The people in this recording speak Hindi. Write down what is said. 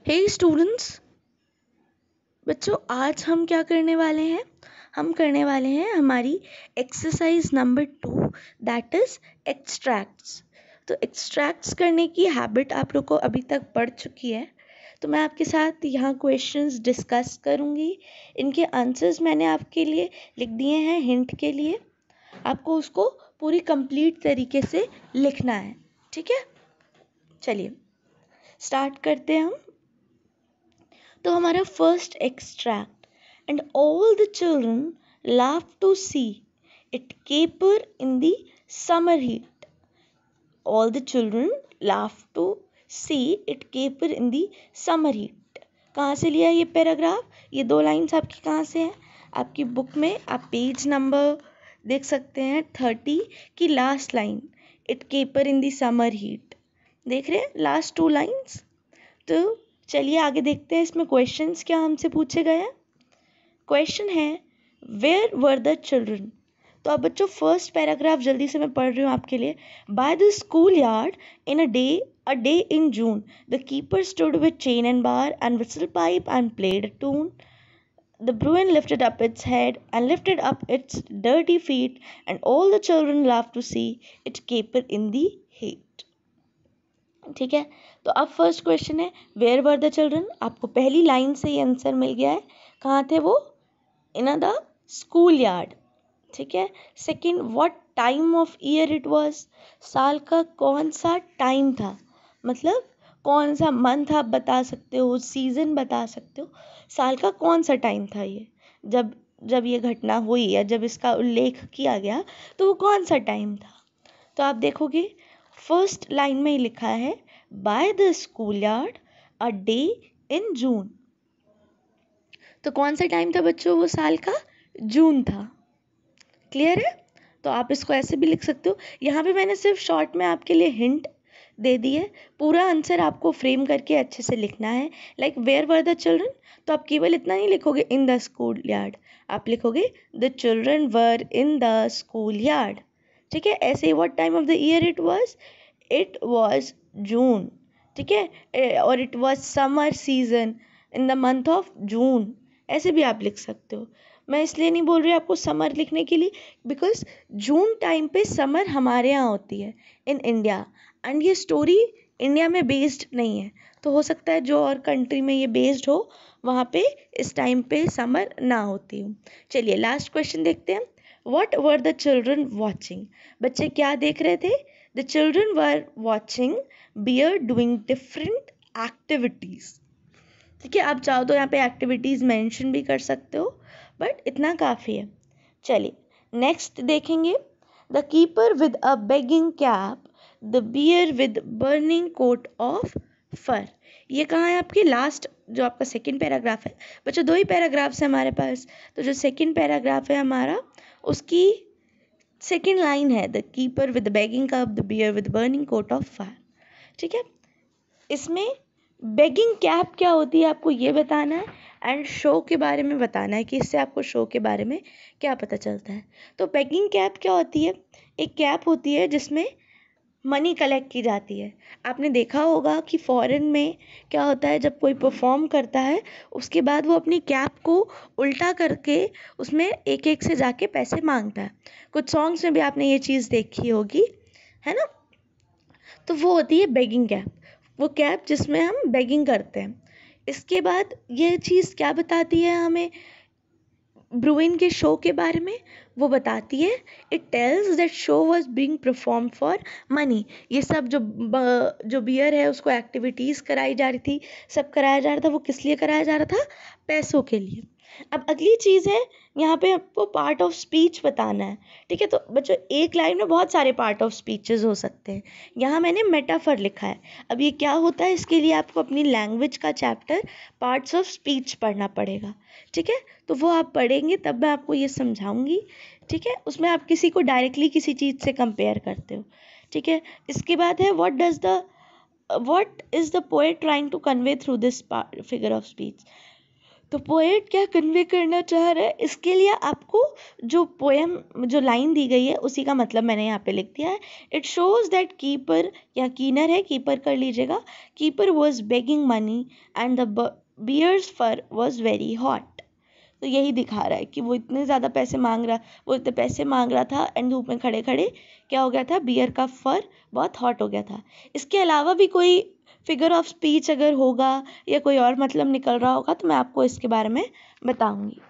हे स्टूडेंट्स, बच्चों आज हम क्या करने वाले हैं? हम करने वाले हैं हमारी exercise number 2, that is extracts. तो एक्सट्रैक्ट्स करने की हैबिट आप लोग को अभी तक पढ़ चुकी है। तो मैं आपके साथ यहाँ क्वेश्चंस डिस्कस करूँगी। इनके आंसर्स मैंने आपके लिए लिख दिए हैं हिंट के लिए। आपको उसको पूरी कंप्लीट तरीके से लिखना है, ठीक है? चलिए स्टार्ट करते हैं हम। तो हमारा first extract, and all the children love to see it caper in the summer heat. All the children love to see it caper in the summer heat. कहाँ से लिया ये पैराग्राफ? ये 2 लाइन्स आपकी कहाँ से हैं? आपकी बुक में आप पेज नंबर देख सकते हैं 30 की last line, it caper in the summer heat. देख रहे हैं लास्ट 2 लाइन्स? तो चलिए आगे देखते हैं इसमें क्वेश्चंस क्या हमसे पूछे गए हैं। क्वेश्चन है वेयर वर द चिल्ड्रन। तो अब बच्चों फर्स्ट पैराग्राफ जल्दी से मैं पढ़ रही हूँ आपके लिए। Bye the school yard in a day in June the keeper stood with chain and bar and whistle pipe and played a tune. The Bruin lifted up its head and lifted up its dirty feet, and all the children laughed to see it caper in the heat. ठीक है, तो अब फर्स्ट क्वेश्चन है वेयर वर द चिल्ड्रन। आपको पहली लाइन से ही आंसर मिल गया है। कहाँ थे वो? इन द स्कूल यार्ड। ठीक है। Second, what time of year it was. साल का कौन सा टाइम था, मतलब कौन सा मंथ आप बता सकते हो, सीजन बता सकते हो, साल का कौन सा टाइम था ये जब ये घटना हुई या जब इसका उल्लेख किया गया, तो वो कौन सा टाइम था। तो आप देखोगे फर्स्ट लाइन में ही लिखा है by the school yard a day in June. तो कौन सा टाइम था बच्चों? वो साल का जून था। क्लियर है? तो आप इसको ऐसे भी लिख सकते हो। यहाँ पे मैंने सिर्फ शॉर्ट में आपके लिए हिंट दे दी है, पूरा आंसर आपको फ्रेम करके अच्छे से लिखना है। Like where were the children, तो आप केवल इतना नहीं लिखोगे इन द स्कूल यार्ड, आप लिखोगे the children were in the school yard. ठीक है। ऐसे ही what time of the year it was June. ठीक है। और it was summer season in the month of June, ऐसे भी आप लिख सकते हो। मैं इसलिए नहीं बोल रही आपको समर लिखने के लिए, बिकॉज जून टाइम पे समर हमारे यहाँ होती है इन इंडिया, एंड ये स्टोरी इंडिया में बेस्ड नहीं है। तो हो सकता है जो और कंट्री में ये बेस्ड हो वहाँ पे इस टाइम पे समर ना होती हो। चलिए लास्ट क्वेश्चन देखते हैं। What were the children watching. बच्चे क्या देख रहे थे? The children were watching bear doing different activities. ठीक है, आप चाहो तो यहाँ पे एक्टिविटीज़ मेंशन भी कर सकते हो, बट इतना काफ़ी है। चलिए नेक्स्ट देखेंगे। The keeper with a begging cap, the bear with burning coat of fur. ये कहाँ है? आपके लास्ट जो आपका सेकंड पैराग्राफ है। बच्चों 2 ही पैराग्राफ्स है हमारे पास, तो जो सेकंड पैराग्राफ है हमारा उसकी सेकंड लाइन है the keeper with begging cup, the bear with burning coat of fire. ठीक है। इसमें बेगिंग कैप क्या होती है आपको ये बताना है, एंड शो के बारे में बताना है कि इससे आपको शो के बारे में क्या पता चलता है। तो बेगिंग कैप क्या होती है? एक कैप होती है जिसमें मनी कलेक्ट की जाती है। आपने देखा होगा कि फॉरेन में क्या होता है, जब कोई परफॉर्म करता है उसके बाद वो अपनी कैप को उल्टा करके उसमें एक एक से जाके पैसे मांगता है। कुछ सॉन्ग्स में भी आपने ये चीज़ देखी होगी, है ना? तो वो होती है बेगिंग कैप, वो कैप जिसमें हम बेगिंग करते हैं। इसके बाद ये चीज़ क्या बताती है हमें ब्रुइन के शो के बारे में? वो बताती है it tells that show was being perform for money. ये सब जो बियर है उसको एक्टिविटीज़ कराई जा रही थी, सब कराया जा रहा था, वो किस लिए कराया जा रहा था? पैसों के लिए। अब अगली चीज़ है, यहाँ पे आपको पार्ट ऑफ स्पीच बताना है। ठीक है। तो बच्चों एक लाइन में बहुत सारे पार्ट ऑफ स्पीचेस हो सकते हैं, यहाँ मैंने मेटाफर लिखा है। अब ये क्या होता है, इसके लिए आपको अपनी लैंग्वेज का चैप्टर पार्ट्स ऑफ स्पीच पढ़ना पड़ेगा। ठीक है। तो वो आप पढ़ेंगे तब मैं आपको ये समझाऊंगी। ठीक है। उसमें आप किसी को डायरेक्टली किसी चीज़ से कंपेयर करते हो। ठीक है। इसके बाद है what is the poet trying to convey through this figure of speech। तो पोएट क्या कन्वे करना चाह रहा है, इसके लिए आपको जो पोएम जो लाइन दी गई है उसी का मतलब मैंने यहाँ पे लिख दिया है. इट शोज दैट कीपर या कीनर है, कीपर कर लीजिएगा. Keeper was begging money and the bear's fur was very hot. तो यही दिखा रहा है कि वो इतने ज़्यादा पैसे मांग रहा था एंड धूप में खड़े खड़े क्या हो गया था, बियर का फर बहुत हॉट हो गया था. इसके अलावा भी कोई फिगर ऑफ स्पीच अगर होगा या कोई और मतलब निकल रहा होगा तो मैं आपको इसके बारे में बताऊंगी.